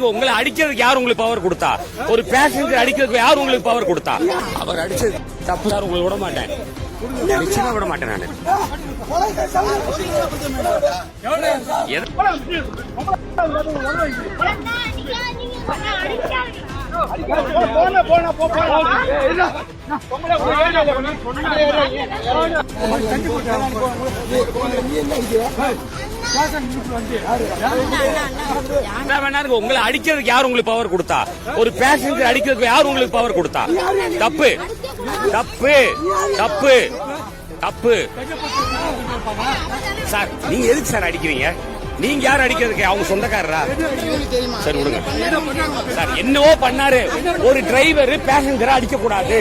உங்களை அடிக்கிறதுக்கு யார் உங்களுக்கு பவர் கொடுத்தா? ஒரு பேசஞ்சர் அடிக்கிறதுக்கு யார் உங்களுக்கு பவர் கொடுத்தா? அவர் அடிச்சது தப்பு சார், உங்களுக்கு விட மாட்டேன், நிச்சயமா விட மாட்டேன் நான். உங்களை அடிக்கிறதுக்கு யார் உங்களுக்கு பவர் கொடுத்தா? ஒரு பேசஞ்சர் அடிக்கிறதுக்கு யார் உங்களுக்கு பவர் கொடுத்தா? தப்பு தப்பு தப்பு தப்பு சார். நீங்க எதுக்கு சார் அடிக்கிறீங்க? நீங்க யார் அடிக்கிறதுக்கு? அவங்க சொந்தக்காரரா? சரி விடுங்க சார். என்னவோ பண்ணாரு. ஒரு டிரைவர் பேசஞ்சரை அடிக்க கூடாது.